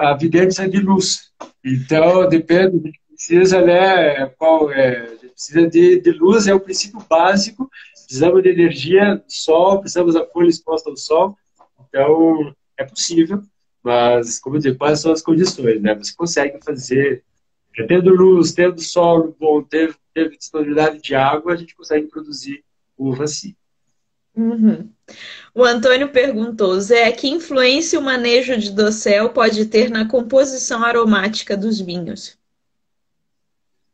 A vidente é de luz. Então, depende, a gente precisa, né, a gente precisa de luz, é o princípio básico, precisamos de energia do sol, precisamos da folha exposta ao sol, então é possível, mas, como eu digo, quais são as condições, né? Você consegue fazer, tendo luz, tendo solo bom, tendo disponibilidade de água, a gente consegue produzir uva assim. O Antônio perguntou: Zé, que influência o manejo de dossel pode ter na composição aromática dos vinhos?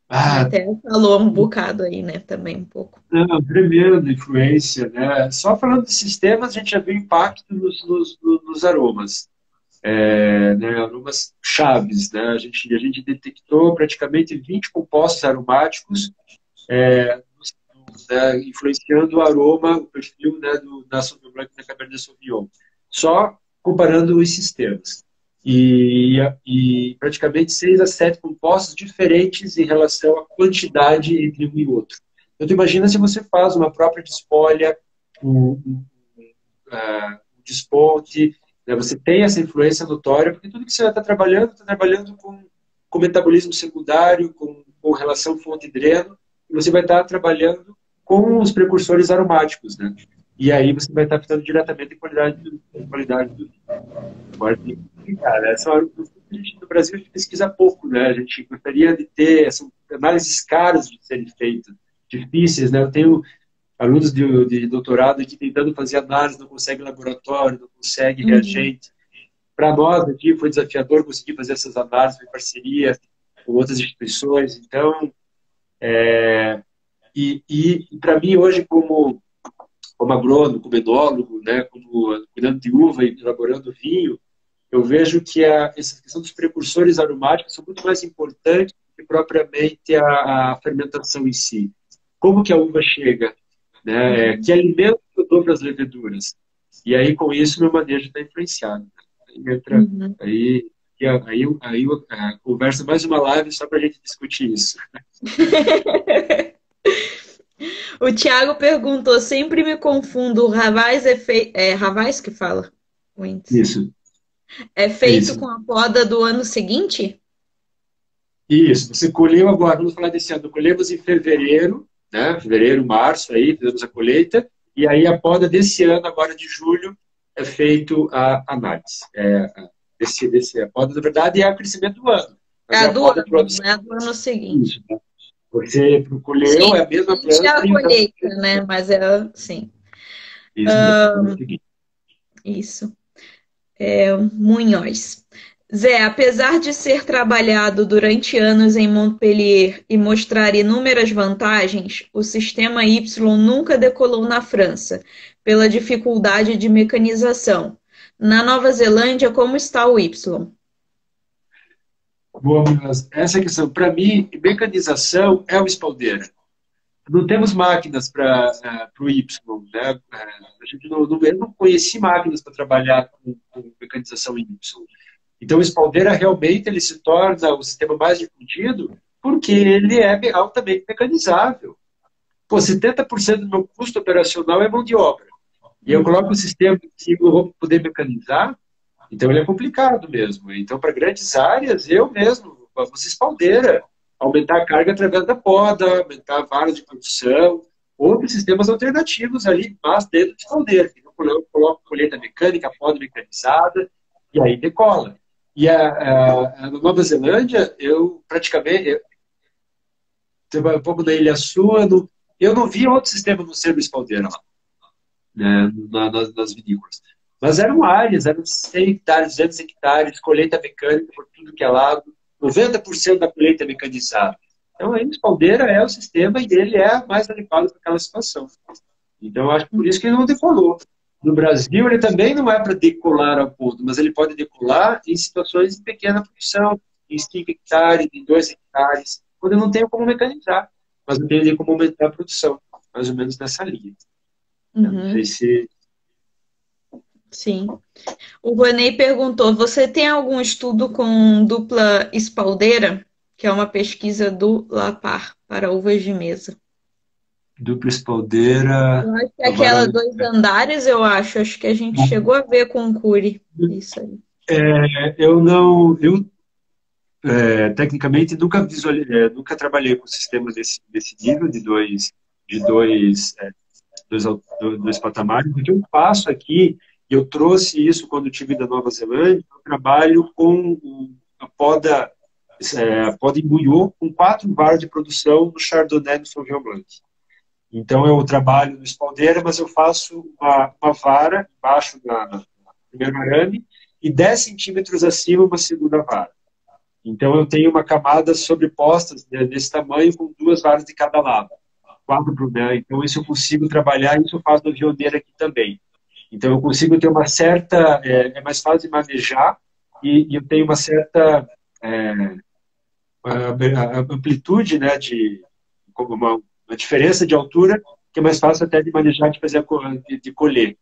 Até falou um bocado aí, né? Também um pouco. Não, tremenda influência, né? Só falando de sistemas, a gente já viu impacto nos aromas, né? Aromas chaves, né? A gente detectou praticamente 20 compostos aromáticos, né, influenciando o aroma, o perfil, né, da Sauvignon Blanc e da Cabernet Sauvignon. Só comparando os sistemas. E praticamente 6 a 7 compostos diferentes em relação à quantidade entre um e outro. Então, tu imagina se você faz uma própria desfolha, um desponte, né, você tem essa influência notória, porque tudo que você está trabalhando com metabolismo secundário, com relação fonte-dreno, e você vai estar trabalhando com os precursores aromáticos, né? E aí você vai estar afetando diretamente a qualidade do vinho. Agora, essa é uma coisa que a gente, no Brasil, a gente pesquisa pouco, né? A gente gostaria de ter essas análises caras de serem feitas, difíceis, né? Eu tenho alunos de doutorado aqui tentando fazer análise, não consegue laboratório, não consegue reagente. Para nós aqui foi desafiador conseguir fazer essas análises em parceria com outras instituições. Então, E para mim, hoje, como agrônomo, como enólogo, né, como cuidando de uva e elaborando vinho, eu vejo que essa questão dos precursores aromáticos são muito mais importantes do que propriamente a fermentação em si. Como que a uva chega, né? Que alimento eu dou para as leveduras? E aí, com isso, meu manejo está influenciado. Aí, entra, Uhum. aí a conversa mais uma live só para a gente discutir isso. O Thiago perguntou, sempre me confundo, o Ravaz é Ravaz que fala? O índice. Isso, É é feito isso. com a poda do ano seguinte? Isso, você colheu agora, vamos falar desse ano, colhemos em fevereiro, né? Fevereiro, março, aí fizemos a colheita, e aí a poda desse ano, agora de julho, é feito a análise. A poda, na verdade, é o crescimento do ano, É mas a é a do poda para o ano ano, não é a seguinte. do ano seguinte. Isso, né? Você colheu, Sim, é a mesma isso é planta a e o ano colheita, seguinte. né? Mas é, sim, Isso mesmo, no ano seguinte. isso. Munhoz. Zé, apesar de ser trabalhado durante anos em Montpellier e mostrar inúmeras vantagens, o sistema Y nunca decolou na França, pela dificuldade de mecanização. Na Nova Zelândia, como está o Y? Boa, Milas. Essa questão, para mim, mecanização é uma espaldeira. Não temos máquinas para o Y, né? A gente eu não conheci máquinas para trabalhar com mecanização Y. Então, o espaldeira realmente ele se torna o sistema mais difundido porque ele é altamente mecanizável. Pô, 70% do meu custo operacional é mão de obra. E eu coloco um sistema que eu vou poder mecanizar, então ele é complicado mesmo. Então, para grandes áreas, eu mesmo, vamos espaldeira, aumentar a carga através da poda, aumentar a vara de produção, outros sistemas alternativos ali, mas dentro de espaldeira. Então, eu coloco colheita mecânica, poda mecanizada, e aí decola. E na Nova Zelândia, eu praticamente, um pouco da Ilha Sul, eu não vi outro sistema no ser espaldeira lá, né, nas vinícolas. Mas eram áreas, eram 100 hectares, 200 hectares, colheita mecânica por tudo que é lado, 90% da colheita mecanizada. Então, a espaldeira é o sistema e ele é mais adequado para aquela situação. Então, eu acho que por isso que ele não decolou. No Brasil, ele também não é para decolar ao ponto, mas ele pode decolar em situações de pequena produção, em 5 hectares, em 2 hectares, quando eu não tenho como mecanizar, mas eu tenho como aumentar a produção, mais ou menos nessa linha. Eu não sei Uhum, se sim. O Ronei perguntou: você tem algum estudo com dupla espaldeira? Que é uma pesquisa do Lapar para uvas de mesa. dupla espaldeira. Eu acho que é Agora, aquela dois andares, eu acho. Acho que a gente chegou a ver com o Cury. Isso aí. eu não. Tecnicamente, nunca trabalhei com sistemas desse nível, de dois patamares. O que eu faço aqui, e eu trouxe isso quando eu tive da Nova Zelândia, eu trabalho com a poda em Bouillon, com 4 varas de produção no Chardonnay e no Sauvignon Blanc. Então, eu trabalho no espaldeira, mas eu faço uma vara embaixo do primeiro arame e 10 centímetros acima uma segunda vara. Então, eu tenho uma camada sobrepostas, né, desse tamanho com 2 varas de cada lado. 4 né? Então, isso eu consigo trabalhar, isso eu faço no vioneiro aqui também. Então, eu consigo ter uma certa... É mais fácil de manejar e eu tenho uma certa amplitude, né, como uma diferença de altura que é mais fácil até de manejar, de fazer, de colher.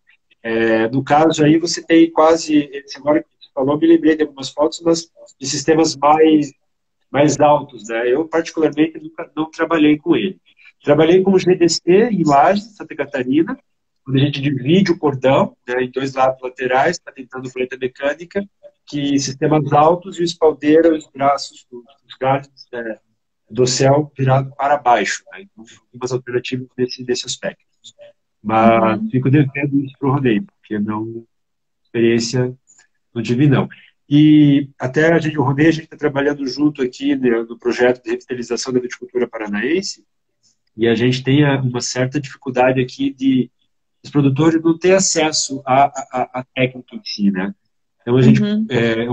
No caso aí, você tem quase... Agora que você falou, me lembrei de algumas fotos, mas de sistemas mais altos, né? Eu, particularmente, nunca não trabalhei com ele. Trabalhei com o GDC em Lages, Santa Catarina, onde a gente divide o cordão, né, em 2 lados laterais, patentando colheita mecânica, que sistemas altos e o espaldeira, os braços, os galhos do céu virado para baixo. Né? Então, algumas alternativas nesse aspecto. Mas Uhum. fico devendo isso para o rodeio, porque não, experiência não tive, não. E até o rodeio, a gente está trabalhando junto aqui, né, no projeto de revitalização da viticultura paranaense, e a gente tem uma certa dificuldade aqui de os produtores não ter acesso à técnica em si, né? Então, Uhum.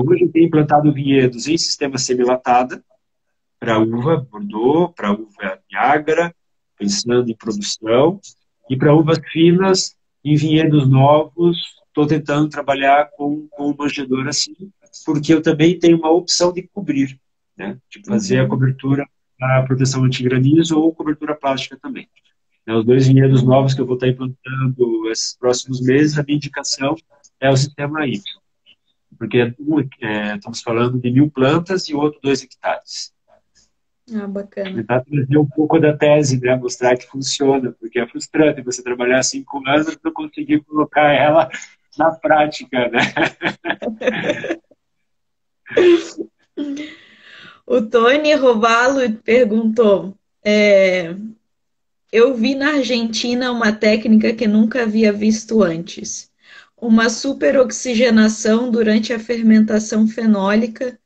hoje tem implantado vinhedos em sistema semilatada, para uva Bordeaux, para uva Niágara, pensando em produção, e para uvas finas, em vinhedos novos, estou tentando trabalhar com o manjedor assim, porque eu também tenho uma opção de cobrir, né? De fazer a Uhum. cobertura, a proteção anti-granizo ou cobertura plástica também. Né, os dois vinhedos novos que eu vou estar implantando esses próximos meses, a minha indicação é o sistema Y, porque estamos falando de 1.000 plantas e o outro 2 hectares. Ah, bacana. Tentar trazer um pouco da tese, né? Mostrar que funciona, porque é frustrante você trabalhar 5 anos e não conseguir colocar ela na prática, né? O Tony Rovalo perguntou: eu vi na Argentina uma técnica que nunca havia visto antes. Uma superoxigenação durante a fermentação fenólica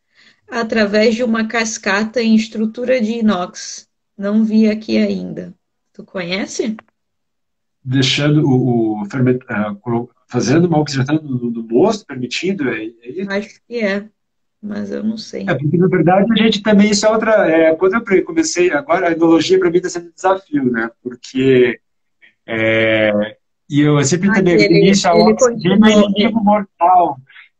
através de uma cascata em estrutura de inox. Não vi aqui ainda. Tu conhece? Deixando fazendo uma oxigenação do mosto, permitindo, isso. Acho que é, mas eu não sei. Porque na verdade a gente também, isso é outra, quando eu comecei, agora a enologia para mim está sendo um desafio, né? Porque e eu sempre Ah, também, que no início, a ele oxigênio é continuou.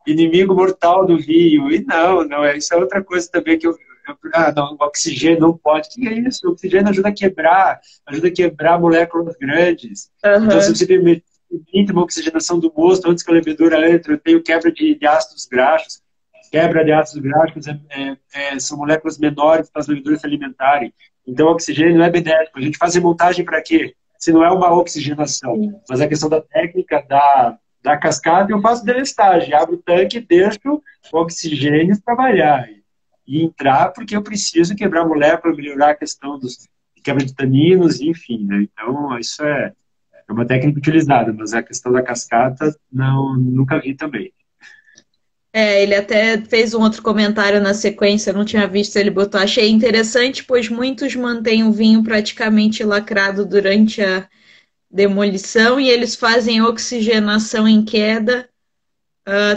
inimigo mortal do vinho. E não, isso é outra coisa também que não, o oxigênio não pode. O que é isso? O oxigênio ajuda a quebrar moléculas grandes. Então, se Aham. você permite uma oxigenação do mosto antes que a levedura entre, eu tenho quebra de ácidos graxos. Quebra de ácidos graxos são moléculas menores para as leveduras se alimentarem. Então, o oxigênio não é benéfico. A gente faz remontagem para quê? Se não é uma oxigenação. Sim. Mas a questão da técnica da cascata, eu faço delestagem. Abro o tanque, deixo o oxigênio trabalhar. E entrar porque eu preciso quebrar a molécula, melhorar a questão de quebra de taninos, enfim. Né? Então, isso é uma técnica utilizada, mas a questão da cascata, não, nunca vi também. Ele até fez um outro comentário na sequência, eu não tinha visto, ele botou, achei interessante, pois muitos mantêm o vinho praticamente lacrado durante a demolição e eles fazem oxigenação em queda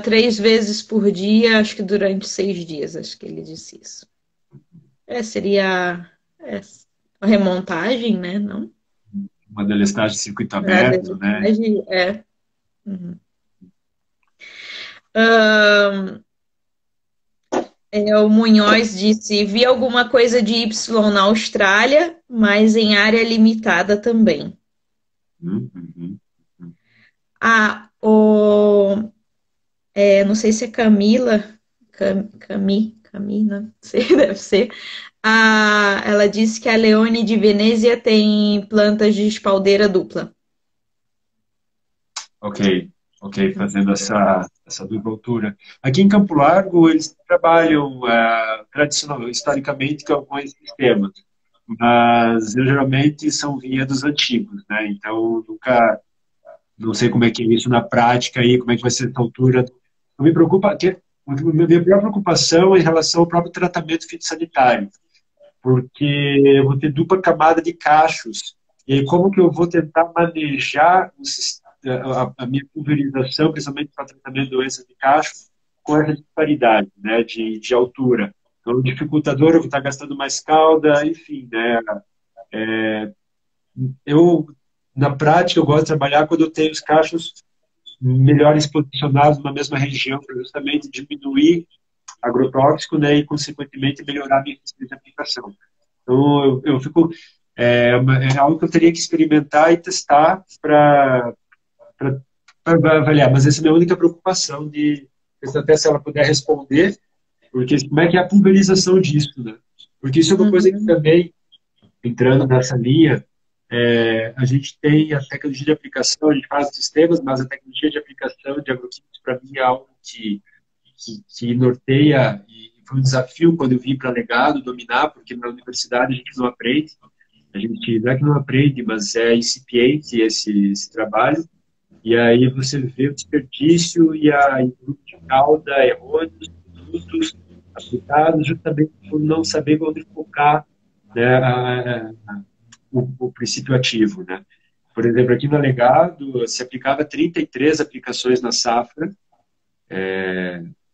3 vezes por dia, acho que durante 6 dias, acho que ele disse isso. Seria a remontagem, né? Não? Uma delestagem de circuito A aberto, né? delestagem, é. Uhum. Ahn, o Munhoz disse: vi alguma coisa de Y na Austrália, mas em área limitada também. Uhum. Ah, não sei se é Camila, Camina, não sei, deve ser. Ela disse que a Leone de Venezia tem plantas de espaldeira dupla. Ok, fazendo essa dupla altura. Aqui em Campo Largo, eles trabalham tradicional, historicamente, com esse sistema, mas geralmente são vinhedos antigos, né? Então, nunca, não sei como é que é isso na prática aí, como é que vai ser essa altura. Não me preocupa, a minha própria preocupação é em relação ao próprio tratamento fitossanitário, porque eu vou ter dupla camada de cachos. E aí, como que eu vou tentar manejar a minha pulverização, principalmente para tratamento de doenças de cacho, com essa disparidade, né, de altura. Então, o dificultador, eu vou estar gastando mais calda, enfim, né. Eu, na prática, eu gosto de trabalhar quando eu tenho os cachos melhores posicionados na mesma região, para justamente diminuir agrotóxico, né, e, consequentemente, melhorar a minha eficiência de aplicação. Então, eu fico. É algo que eu teria que experimentar e testar para avaliar, mas essa é a minha única preocupação até se ela puder responder, porque como é que é a pulverização disso, né? Porque isso é uma coisa que Uhum. também, entrando nessa linha, a gente tem a tecnologia de aplicação, a gente faz sistemas, mas a tecnologia de aplicação de agroquímicos, para mim, é algo que norteia, e foi um desafio quando eu vim para Legado dominar, porque na universidade a gente não aprende, a gente não é que não aprende, mas é incipiente esse trabalho, e aí você vê o desperdício e o grupo de cauda errôneos, produtos aplicados justamente por não saber onde focar, né, o princípio ativo, né? Por exemplo, aqui no Legado se aplicava 33 aplicações na safra.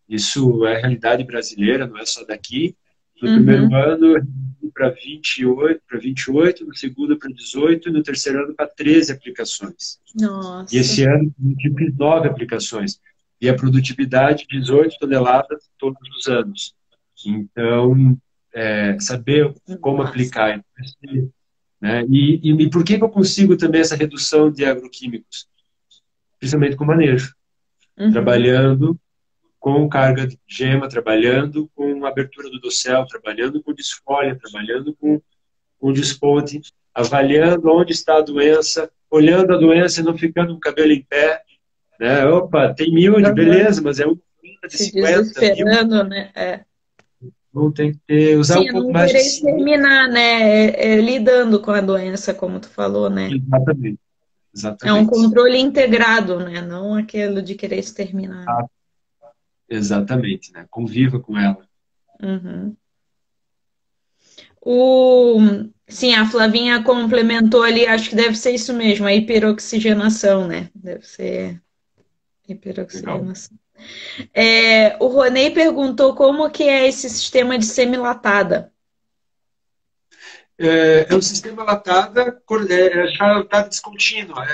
Isso é realidade brasileira, não é só daqui. No primeiro ano, para 28, no segundo para 18 e no terceiro ano para 13 aplicações. Nossa. E esse ano, eu fiz 9 aplicações. E a produtividade, 18 toneladas todos os anos. Então, saber como aplicar. Né? E por que eu consigo também essa redução de agroquímicos? Principalmente com manejo. Trabalhando com carga de gema, trabalhando com abertura do dossel, trabalhando com desfolha, trabalhando com desponte, avaliando onde está a doença, olhando a doença e não ficando com o cabelo em pé. Né? Opa, tem milde, beleza, mas é um de se 50 desesperando, né? Não tem que usar Sim, um pouco não mais de querer exterminar, né? Lidando com a doença, como tu falou, né? Exatamente. É um Exatamente. controle integrado, né? Não aquilo de querer exterminar. Exatamente, né? Conviva com ela. Sim, a Flavinha complementou ali, acho que deve ser isso mesmo, a hiperoxigenação, né? Deve ser hiperoxigenação. O Ronei perguntou como que é esse sistema de semilatada. É um sistema latada, latada descontínua,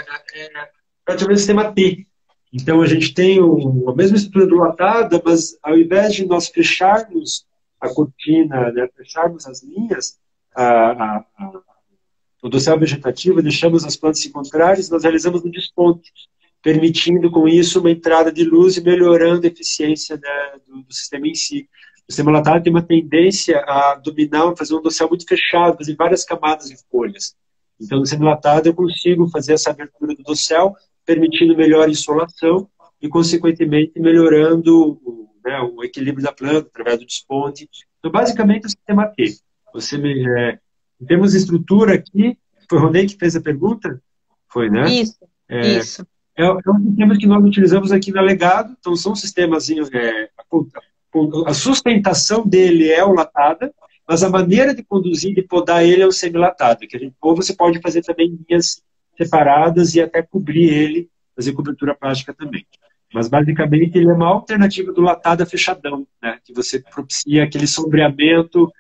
praticamente um sistema T. Então, a gente tem a mesma estrutura do latada, mas ao invés de nós fecharmos a cortina, né, fecharmos as linhas, o dossel vegetativo, deixamos as plantas se encontrarem, nós realizamos um desponte, permitindo com isso uma entrada de luz e melhorando a eficiência, né, do sistema em si. O sistema latado tem uma tendência a dominar, fazer um dossel muito fechado, fazer várias camadas de folhas. Então, no sistema latado eu consigo fazer essa abertura do dossel, permitindo melhor insolação e, consequentemente, melhorando o equilíbrio da planta através do desponte. Então, basicamente, o sistema T. Temos estrutura aqui. Foi o Ronei que fez a pergunta? Foi, né? Isso. É um sistema que nós utilizamos aqui no Legado. Então, são sistemas... a sustentação dele é o latada, mas a maneira de conduzir e de podar ele é o semilatado, ou você pode fazer também linhas separadas e até cobrir ele, fazer cobertura plástica também. Mas, basicamente, ele é uma alternativa do latada fechadão, né? Que você propicia aquele sombreamento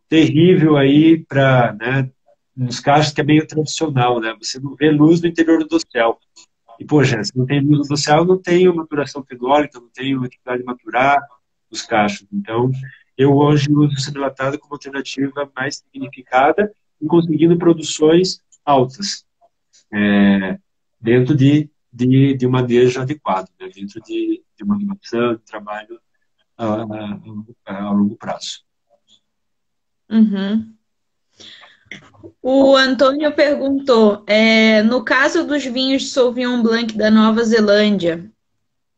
terrível aí para, né, nos cachos que é meio tradicional, né? Você não vê luz no interior do dossel. E, poxa, se não tem luz no dossel, não tem maturação fenólica, não tem uma atividade de maturar os cachos. Então, eu hoje uso o semilatado como alternativa mais significada e conseguindo produções altas, dentro de um manejo adequado, né? Dentro de uma animação, de trabalho a longo prazo. O Antônio perguntou, no caso dos vinhos Sauvignon Blanc da Nova Zelândia,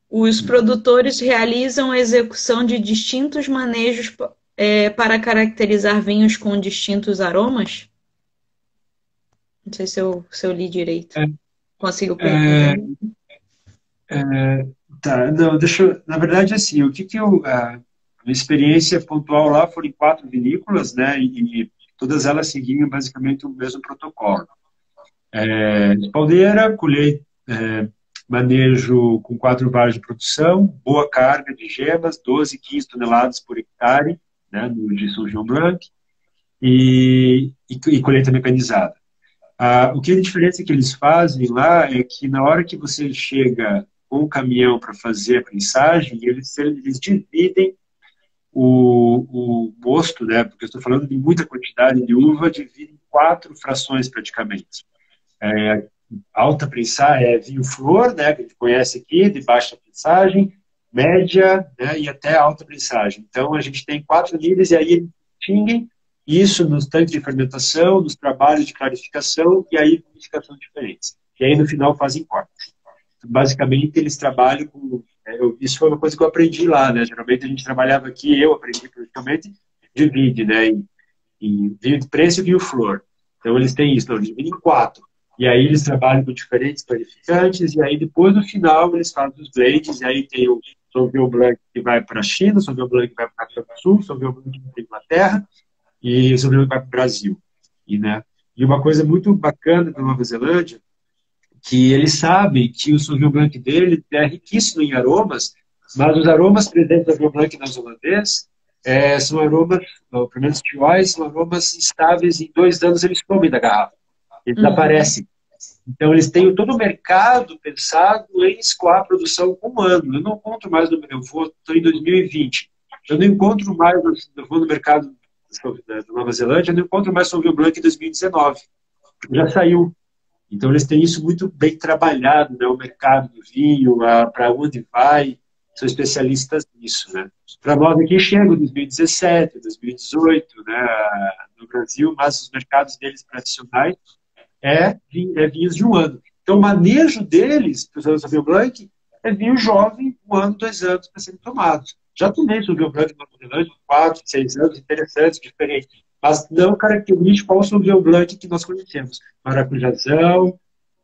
os produtores realizam a execução de distintos manejos para caracterizar vinhos com distintos aromas? Não sei se eu li direito. Consigo perguntar? Tá, não, na verdade, assim, a minha experiência pontual lá foram em 4 vinícolas, né, e todas elas seguiam basicamente o mesmo protocolo. Espaldeira, colhei manejo com 4 varas de produção, boa carga de gemas, 12, 15 toneladas por hectare, né, de Sauvignon Blanc, e colheita mecanizada. O que a diferença que eles fazem lá é que na hora que você chega com o caminhão para fazer a prensagem, eles dividem o mosto, né, porque eu estou falando de muita quantidade de uva, dividem em 4 frações praticamente. Alta prensagem é vinho flor, né, que a gente conhece aqui, de baixa prensagem, média, né, e até alta prensagem. Então, a gente tem 4 níveis e aí eles distinguem isso nos tanques de fermentação, nos trabalhos de clarificação e aí vinificação diferentes. E aí, no final, fazem cortes. Basicamente, eles trabalham com... isso foi uma coisa que eu aprendi lá, né? Geralmente, a gente trabalhava aqui, eu aprendi praticamente, divide, né? Em vinho de prensa e vinho flor. Então, eles têm isso, não, dividem em 4. E aí, eles trabalham com diferentes clarificantes e aí, depois, no final, eles fazem os blends e aí tem o Sauvignon Blanc que vai para a China, o Sauvignon Blanc que vai para a África do Sul, o Sauvignon Blanc que vai para a Inglaterra e o Sauvignon Blanc que vai para o Brasil. E uma coisa muito bacana da Nova Zelândia, que eles sabem que o Sauvignon Blanc dele é riquíssimo em aromas, mas os aromas presentes no Sauvignon Blanc neozelandês são aromas, pelo menos tióis, são aromas instáveis, em 2 anos eles somem da garrafa, eles Uhum. desaparecem. Então, eles têm todo o mercado pensado em escoar a produção com um ano. Eu não encontro mais, estou em 2020, eu não encontro mais, eu vou no mercado da Nova Zelândia, eu não encontro mais Sauvignon Blanc em 2019, porque já saiu. Então, eles têm isso muito bem trabalhado, né? O mercado do vinho, para onde vai, são especialistas nisso, né? Para nós aqui chega 2017, 2018, né? No Brasil, mas os mercados deles tradicionais vinhos de um ano. Então, o manejo deles, para o Sauvignon Blanc, é vinho jovem, 1 ano, 2 anos para serem tomados. Já tomei Sauvignon Blanc na Nova Zelândia, 4, 6 anos, interessantes, diferentes, mas não característico ao Sauvignon Blanc que nós conhecemos. Maracujazão,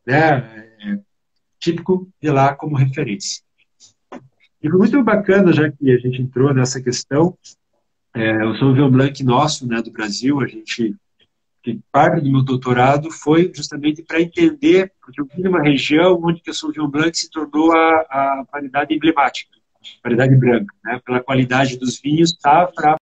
né, típico de lá como referência. E foi muito bacana, já que a gente entrou nessa questão, o Sauvignon Blanc nosso, né, do Brasil, que parte do meu doutorado foi justamente para entender, porque eu vim de uma região onde que a Sauvignon Blanc se tornou a variedade emblemática, variedade branca, né, pela qualidade dos vinhos, safra